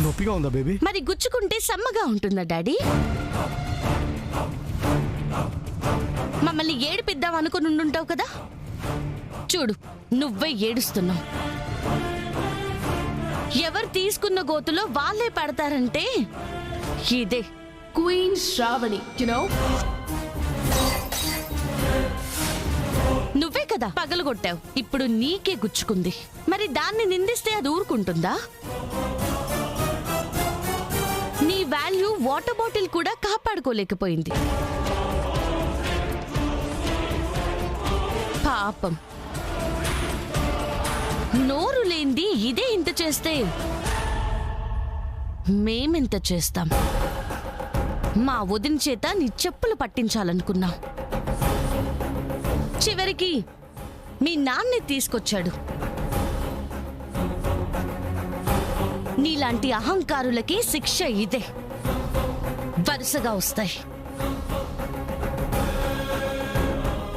నొప్పిగా ఉందా బేబీ? మరి గుచ్చుకుంటే సమ్మగా ఉంటుందా డాడీ? మమ్మల్ని ఏడిపిద్దాం అనుకుని ఉండుంటావు కదా, చూడు నువ్వే ఏడుస్తున్నావు. ఎవరు తీసుకున్న గోతులో వాళ్ళే పడతారంటే ఇదే క్వీన్ శ్రావణి, యు నో. నువ్వే కదా పగలగొట్టావు, ఇప్పుడు నీకే గుచ్చుకుంది. మరి దాన్ని నిందిస్తే అది ఊరుకుంటుందా? నీ వాల్యూ వాటర్ బాటిల్ కూడా కాపాడుకోలేకపోయింది. పాపం, నోరు లేంది ఇదే ఇంత చేస్తే మేమెంత చేస్తాం? మా వదిన చేత నీ చెప్పులు పట్టించాలనుకున్నాం, చివరికి మీ నాన్నే తీసుకొచ్చాడు. నీలాంటి అహంకారులకి శిక్ష ఇదే, వరుసగా వస్తాయి.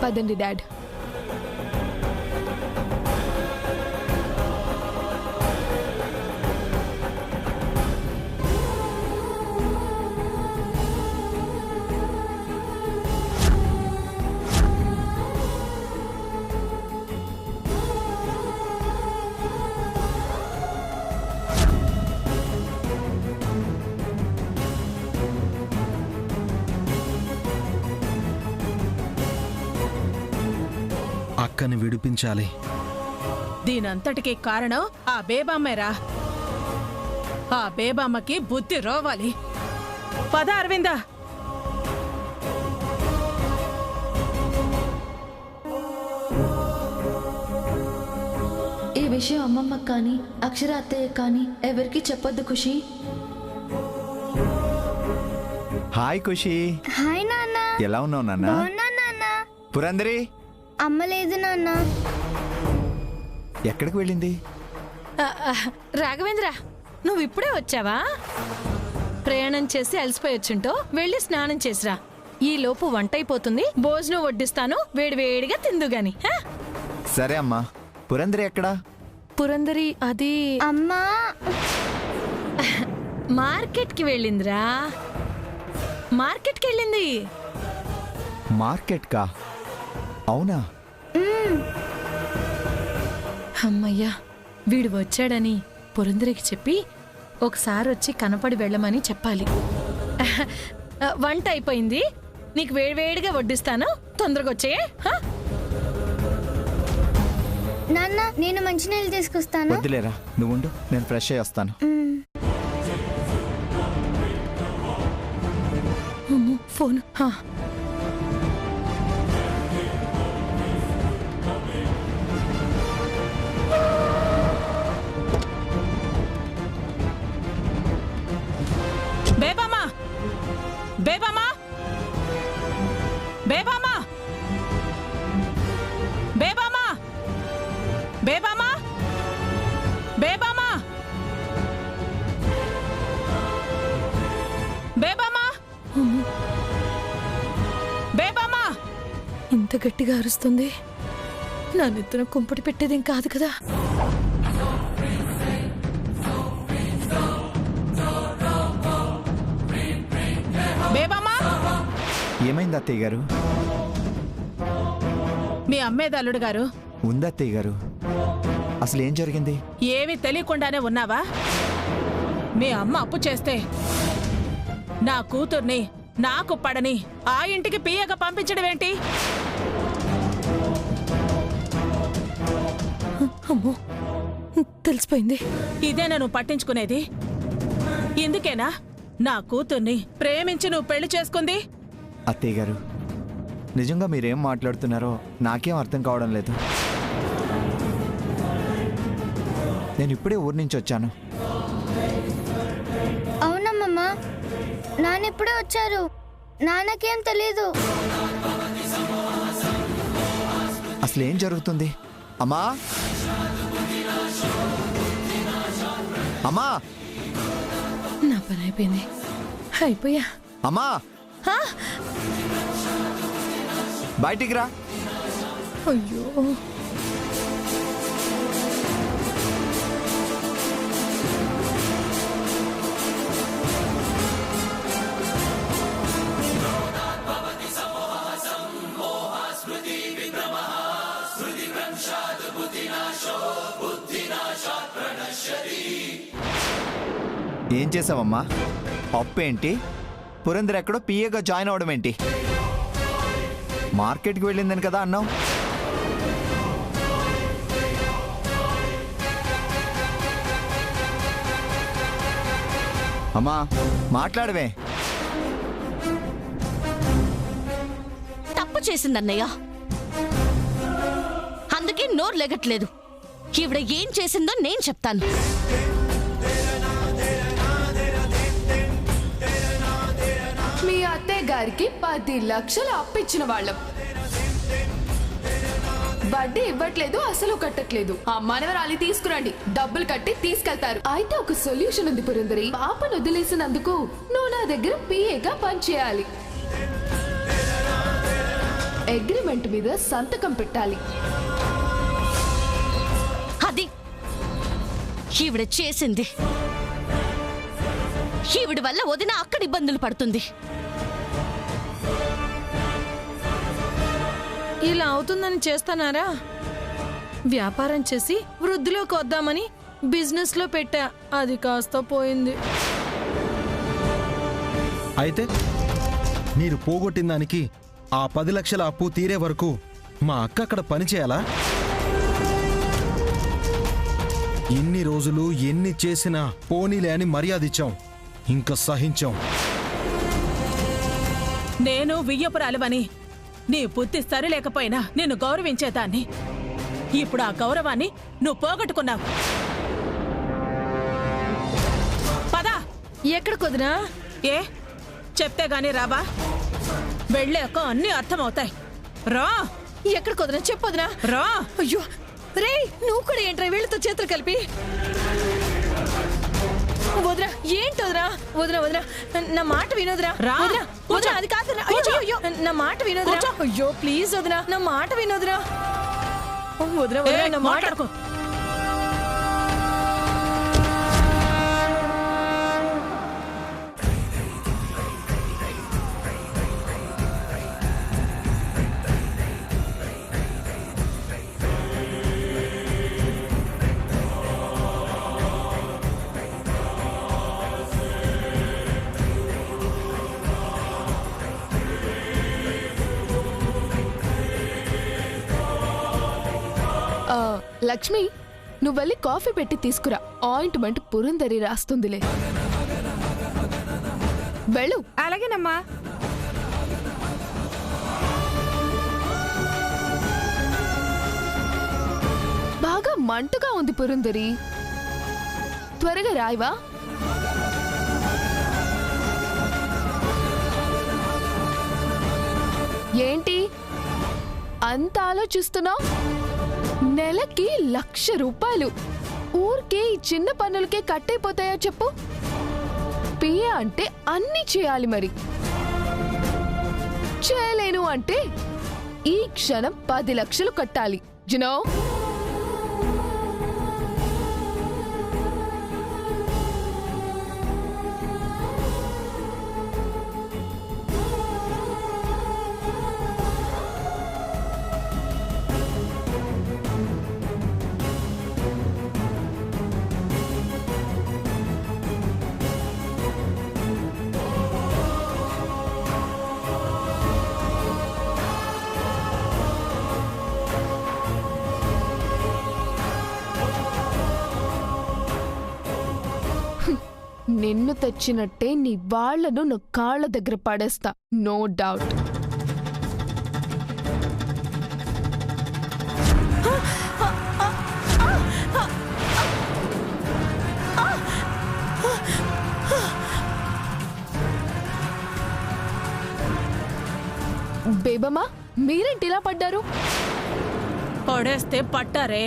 పదండి డాడ్. అక్కని విడిపించాలి. దీనంతటికీ కారణం ఆ బేబామ్మేరా. ఆ బేబామ్మకి బుద్ధి రోవాలి. పద అరవిందా. ఈ విషయం అమ్మమ్మకి కానీ అక్షర అత్తయ్య కానీ ఎవరికి చెప్పొద్దు ఖుషి. హాయ్ ఖుషి. హాయ్ నాన్న. ఎలా ఉన్నావు నాన్న? బాగున్నా నాన్న. పురందరి అమ్మ లేదు నాన్న. ఎక్కడికి వెళ్ళింది? రాఘవేంద్ర, నువ్వు ఇప్పుడే వచ్చావా? ప్రయాణం చేసి అలసిపోయి వచ్చుంటో వెళ్ళి స్నానం చేసిరా. ఈ లోపు వంట అయిపోతుంది, భోజనం వడ్డిస్తాను, వేడివేడిగా తిందు గాని. సరే అమ్మా. పురందరి ఎక్కడా? పురందరి అది అమ్మా మార్కెట్కి వెళ్ళిందిరా. మార్కెట్కి వెళ్ళింది. మార్కెట్ కా? అవునా? అమ్మయ్యా, వీడు వచ్చాడని పురందరికి చెప్పి ఒకసారి వచ్చి కనపడి వెళ్ళమని చెప్పాలి. వంట అయిపోయింది, నీకు వేడివేడిగా వడ్డిస్తాను, తొందరగా వచ్చేయే. నాన్న, నేను మంచినీళ్ళు తీసుకొస్తాను. వద్దులేరా, నువ్వు ఉండు, నేను ఫ్రెష్ అయ్యి వస్తాను. ఫోన్. బేబామా, బేబామా, బేబామా, బేబామా, బేబామా, బేబామా, బేబామా, బేబామా. ఇంత గట్టిగా అరుస్తుంది, నా నెత్తున కుంపటి పెట్టేదేం కాదు కదా. బేబామా. ఏమైంది అత్తయ్య గారు? మీ అమ్మేది అల్లుడు గారు. ఉంది అత్తయ్య గారు. అసలు ఏం జరిగింది? ఏమీ తెలియకుండానే ఉన్నావా? మీ అమ్మ అప్పు చేస్తే నా కూతుర్ని నాకు పడని ఆ ఇంటికి పియ్యగా పంపించడం ఏంటి? అమ్మో, తెలిసిపోయింది. ఇదేనా నువ్వు పట్టించుకునేది? ఇందుకేనా నా కూతుర్ని ప్రేమించి నువ్వు పెళ్లి చేసుకుంది? అత్తయ్య గారు, నిజంగా మీరేం మాట్లాడుతున్నారో నాకేం అర్థం కావడం లేదు. నేను ఇప్పుడే ఊరి నుంచి వచ్చాను. అవునమ్మా, నాన్న ఇప్పుడే వచ్చారు. నాన్నకేం తెలీదు. అసలు ఏం జరుగుతుంది? అమ్మా, అమ్మా, నా పని అయిపోయింది. అయిపోయా. అమ్మా, బయటికి రా. అయ్యో, ఏం చేసావమ్మా? అప్పు ఏంటి? పురంధర్ ఎక్కడో పిఏగా జాయిన్ అవడం ఏంటి? మార్కెట్కి వెళ్ళిందని కదా అన్నావు. అమ్మా మాట్లాడవే. తప్పు చేసిందన్నయ్య, అందుకే నోరు లెగట్లేదు. ఈవిడ ఏం చేసిందో నేను చెప్తాను. మీ అత్తయ్య గారికి 10 లక్షలు అప్పిచ్చిన వాళ్ళం. వడ్డీ ఇవ్వట్లేదు, అసలు కట్టట్లేదు. ఆ మనవరాలి తీసుకురండి, డబ్బులు కట్టి తీసుకెళ్తారు. అయితే ఒక సొల్యూషన్ ఉంది పురందరి. పాపను వదిలేసినందుకు నువ్వు నా దగ్గర పిఏగా పనిచేయాలి. అగ్రిమెంట్ మీద సంతకం పెట్టాలి. అది ఈవిడ చేసింది. ఈవిడ వల్ల వదిన అక్కడ ఇబ్బందులు పడుతుంది. ఇలా అవుతుందని చేస్తానారా? వ్యాపారం చేసి వృద్ధిలోకి వద్దామని బిజినెస్ లో పెట్టా, అది కాస్త పోయింది. అయితే మీరు పోగొట్టిన దానికి ఆ 10 లక్షల అప్పు తీరే వరకు మా అక్క అక్కడ పని చేయాలా? ఇన్ని రోజులు ఎన్ని చేసినా పోనీలే అని మర్యాద ఇచ్చాం, ఇంకా సహించాం. నేను వియ్యపురాలువని నీ బుద్ధి సరిలేకపోయినా నిన్ను గౌరవించేదాన్ని. ఇప్పుడు ఆ గౌరవాన్ని నువ్వు పోగొట్టుకున్నావు. పదా. ఎక్కడికి వదినా? ఏ చెప్తే గాని రావా? వెళ్ళాక అన్నీ అర్థమవుతాయి. రా. ఎక్కడికి వదినా? చెప్పొదినా. రా. అయ్యో రే, నువ్వు కూడా ఏంట్రా వీళ్ళతో చేతులు కలిపి? వదినా ఏంటి వదినా? వదినా వదినా నా మాట వినోదరా. రా. వదినా అది కాదు. అయ్యో అయ్యో నా మాట వినోదరా. అయ్యో ప్లీజ్ వదినా, నా మాట వినోదరా. వదినా వదినా నా మాట. మాట్లాడుకో. లక్ష్మి, నువ్వు వెళ్ళి కాఫీ పెట్టి తీసుకురా. ఆయింట్మెంట్ పురందరి రాస్తుందిలే. వెళ్ళు. అలాగేనమ్మా. బాగా మంటగా ఉంది పురందరి, త్వరగా రాయవా? ఏంటి అంత ఆలోచిస్తున్నావు? నెలకి 1,00,000 రూపాయలు ఊరికే ఈ చిన్న పనులకే కట్టయిపోతాయా చెప్పు? పిఏ అంటే అన్ని చేయాలి, మరి చేయలేను అంటే ఈ క్షణం 10 లక్షలు కట్టాలి. యునో? నిన్ను తెచ్చినట్టే నీ వాళ్లను నా కాళ్ల దగ్గర పడేస్తా, నో డౌట్. బేబమ్మా, మీరేంటి ఇలా పడ్డారు? పడేస్తే పట్టారే.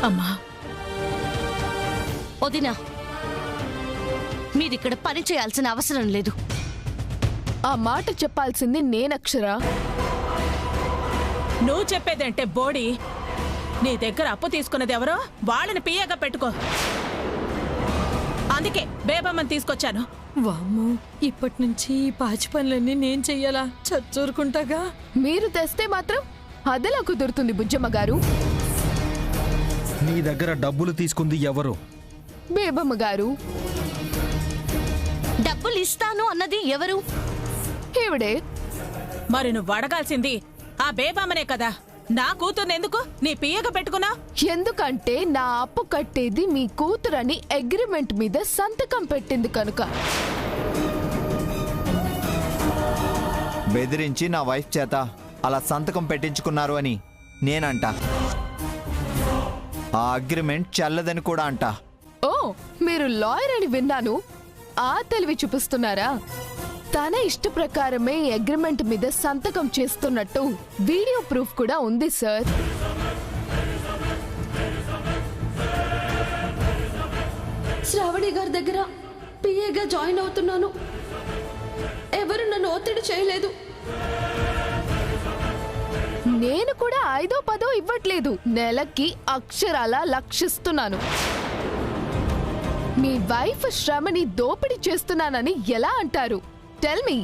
అమ్మా వదినా, మీరిక్కడ పని చేయాల్సిన అవసరం లేదు. ఆ మాట చెప్పాల్సింది నేనక్షరా. నువ్వు చెప్పేదంటే బోడి నీ దగ్గర అప్పు తీసుకున్నది ఎవరో వాళ్ళని పియ్యగా పెట్టుకో. అందుకే బేబమ్మని తీసుకొచ్చాను. వామ్మో, ఇప్పటి నుంచి ఈ పాచి పనులన్నీ నేను చెయ్యాలా? చచ్చూరుకుంటాగా. మీరు తెస్తే మాత్రం అదెలా కుదురుతుంది బుజ్జమ్మ గారు? నీ దగ్గర డబ్బులు తీసుకుంది ఎవరు? బేబమ్మ గారు. డబ్బులు ఇస్తాను అన్నది ఎవరు? ఈవిడే. మరి నువ్వు అడగాల్సింది ఆ బేబమ్మనే కదా. నా కూతుర్ని ఎందుకు నీ పియ్యగా పెట్టుకున్నా? ఎందుకంటే నా అప్పు కట్టేది మీ కూతురని అగ్రిమెంట్ మీద సంతకం పెట్టింది కనుక. బెదిరించి నా వైఫ్ చేత అలా సంతకం పెట్టించుకున్నారు అని నేనంట. ఆ అగ్రిమెంట్ చెల్లదని కూడా అంట. ఓ, మీరు లాయర్ అని విన్నాను. ఆ తెలివి చూపిస్తున్నారా? తన ఇష్ట ప్రకారమే అగ్రిమెంట్ మీద సంతకం చేస్తున్నట్టు వీడియో ప్రూఫ్ కూడా ఉంది సార్. శ్రావణి గారి దగ్గర పిఏగా జాయిన్ అవుతున్నాను. ఎవరు నన్ను ఒత్తిడి చేయలేదు. నేను కూడా 5ో 10ో ఇవ్వట్లేదు. నెలకి అక్షరాల లక్షిస్తున్నాను. మీ వైఫ్ శ్రమని దోపిడీ చేస్తున్నానని ఎలా అంటారు? Tell me.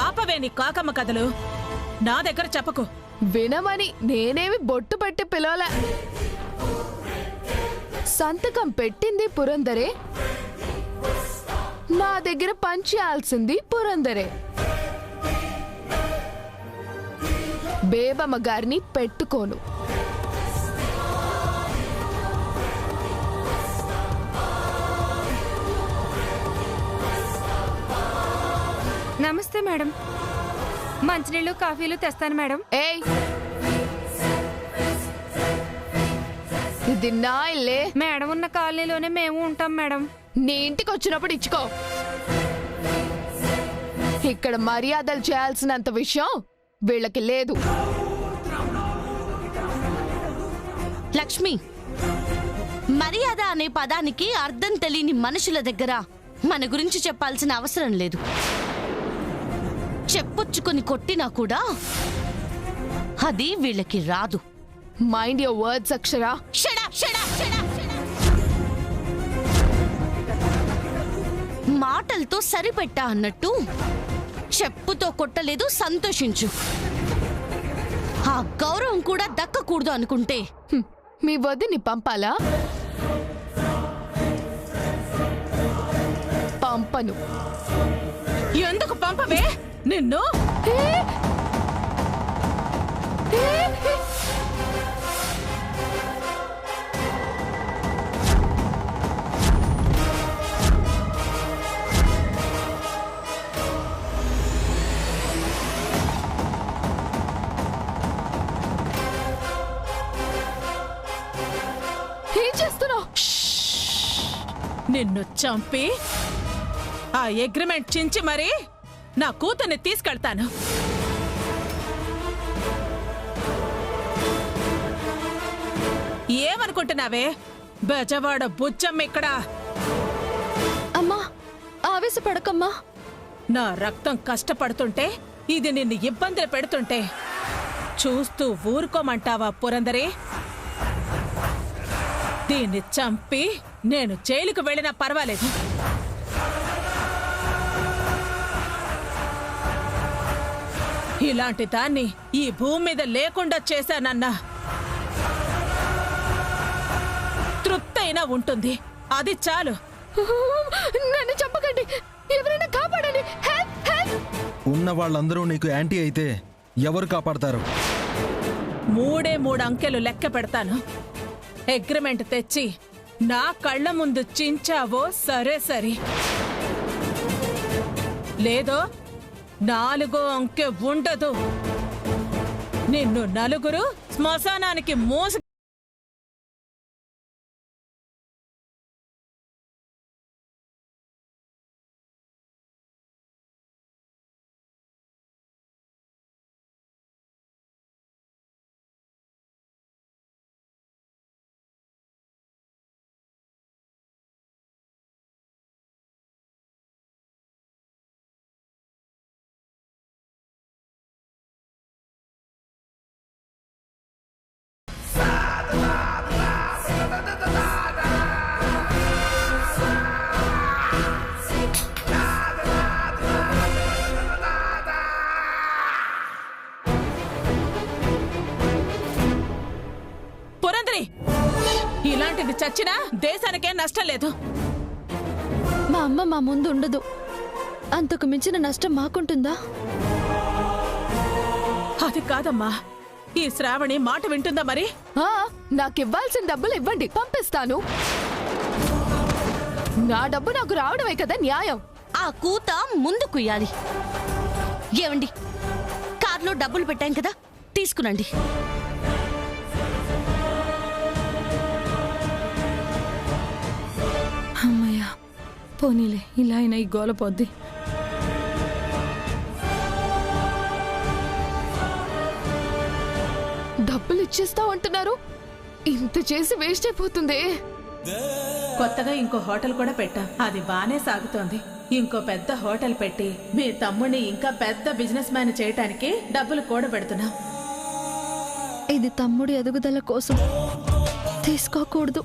ఆపవే నీ కాకమ్మ కథలు. నా దగ్గర చెప్పకు. వినమని నేనేమి బొట్టు పెట్టి పిలవలే. సంతకం పెట్టింది పురందరే, నా దగ్గర పంచేయాల్సింది పురందరే. బేబమ్మ గారిని పెట్టుకోను. నమస్తే మేడం. మంచినీళ్ళు కాఫీలు తెస్తాను మేడం. ఏయ్, ఇది నా ఇల్లే. మేడం ఉన్న కాలనీలోనే మేము ఉంటాం మేడం. నీ ఇంటికి వచ్చినప్పుడు ఇచ్చుకో. ఇక్కడ మర్యాదలు చేయాల్సినంత విషయం వీళ్ళకి లేదు. లక్ష్మి, మర్యాద అనే పదానికి అర్థం తెలియని మనుషుల దగ్గర మన గురించి చెప్పాల్సిన అవసరం లేదు. చెప్పుచ్చుకొని కొట్టినా కూడా అది వీళ్ళకి రాదు. Mind your words Akshara. Shut up, shut up, shut up, shut up. మాటలతో సరిపెట్టా అన్నట్టు చెప్పుతో కొట్టలేదు, సంతోషించు. ఆ గౌరవం కూడా దక్కకూడదు అనుకుంటే మీ వదిని పంపాలా? పంపను. ఎందుకు పంపవే నిన్ను? ఏం చేస్తున్నావు? నిన్ను చంపి ఆ అగ్రిమెంట్ చించి మరి నా కూతుర్ని తీసుకెళ్తాను. ఏమనుకుంటున్నావే బెజవాడ బుజ్జమ్మ ఇక్కడ? అమ్మా, ఆవేశపడకమ్మా. నా రక్తం కష్టపడుతుంటే, ఇది నిన్ను ఇబ్బందులు పెడుతుంటే చూస్తూ ఊరుకోమంటావా పురందరే? దీన్ని చంపి నేను జైలుకు వెళ్ళినా పర్వాలేదు. ఇలాంటి దాన్ని ఈ భూమి మీద లేకుండా చేశానన్నా తృప్తైనా ఉంటుంది. అది చాలు. నన్ను చంపకండి, ఎవరైనా కాపాడండి. Help, help. ఉన్న వాళ్ళందరూ నీకు యాంటీ అయితే ఎవరు కాపాడతారు? 3 అంకెలు లెక్క పెడతాను. అగ్రిమెంట్ తెచ్చి నా కళ్ళ ముందు చించావో సరే సరి, లేదో 4వ అంకె ఉండదు. నిన్ను నలుగురు శ్మశానానికి మోసు అలాంటిది చచ్చినా దేశానికేం నష్టం లేదు. మా అమ్మ మా ముందు ఉండదు. అంతకు మించిన నష్టం మాకుంటుందా? అది కాదమ్మా, ఈ శ్రావణి మాట వింటుందా మరి? నాకివ్వాల్సిన డబ్బులు ఇవ్వండి, పంపిస్తాను. నా డబ్బు నాకు రావడమే కదా న్యాయం. ఆ కూత ముందు కుయ్యాలి. ఏమండి, కార్లో డబ్బులు పెట్టాం కదా, తీసుకునండి. అమ్మయ్యా, పోనీలే, ఇలా అయినా ఈ గోల పోద్ది. డబ్బులు ఇచ్చేస్తావు అంటున్నారు, ఇంత చేసి వేస్ట్ అయిపోతుంది. కొత్తగా ఇంకో హోటల్ కూడా పెట్టాం, అది బానే సాగుతోంది. ఇంకో పెద్ద హోటల్ పెట్టి మీ తమ్ముడిని ఇంకా పెద్ద బిజినెస్ మ్యాన్ చేయటానికి డబ్బులు కూడబెడుతున్నాం. ఇది తమ్ముడి ఎదుగుదల కోసం తీసుకోకూడదు.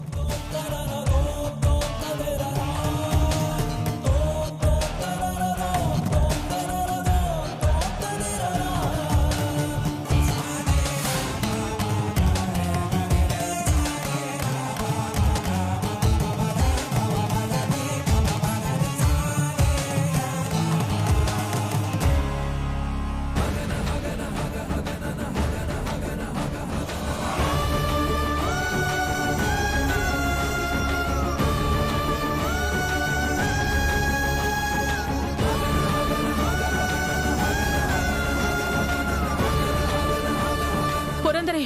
పురందరే,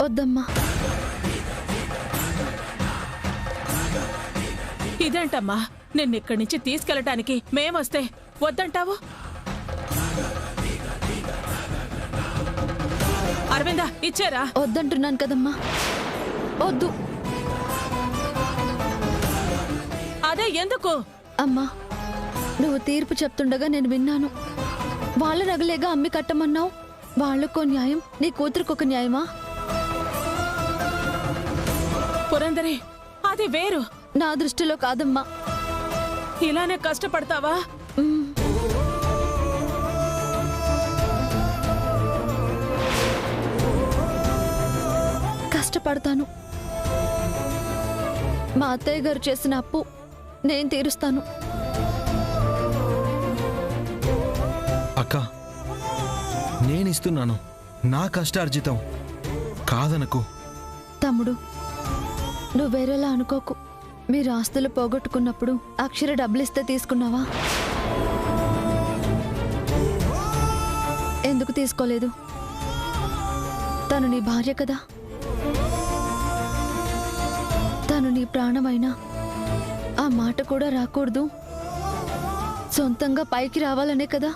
వద్దమ్మా. ఇదేంటమ్మా, నిన్నిక్కడి నుంచి తీసుకెళ్ళటానికి మేమొస్తే వద్దంటావు? అరవిందా, ఇచ్చారా? వద్దంటున్నాను కదమ్మా, వద్దు. అదే ఎందుకు? అమ్మా, నువ్వు తీర్పు చెప్తుండగా నేను విన్నాను. వాళ్ళ నగలేగా అమ్మి కట్టమన్నావు. వాళ్ళకో న్యాయం, నీ కూతురుకొక న్యాయమా? పురందరే, అది వేరు. నా దృష్టిలో కాదమ్మా. ఇలానే కష్టపడతావా? కష్టపడతాను. మా అత్తయ్య గారు చేసిన అప్పు నేను తీరుస్తాను. అక్క, నేనిస్తున్నాను, నా కష్టార్జితం కాదనకు. తమ్ముడు, నువ్వు వేరేలా అనుకోకు. మీరు ఆస్తులు పోగొట్టుకున్నప్పుడు అక్షర డబ్బులిస్తే తీసుకున్నావా? ఎందుకు తీసుకోలేదు? తను నీ భార్య కదా. తను నీ ప్రాణమైనా ఆ మాట కూడా రాకూడదు. సొంతంగా పైకి రావాలనే కదా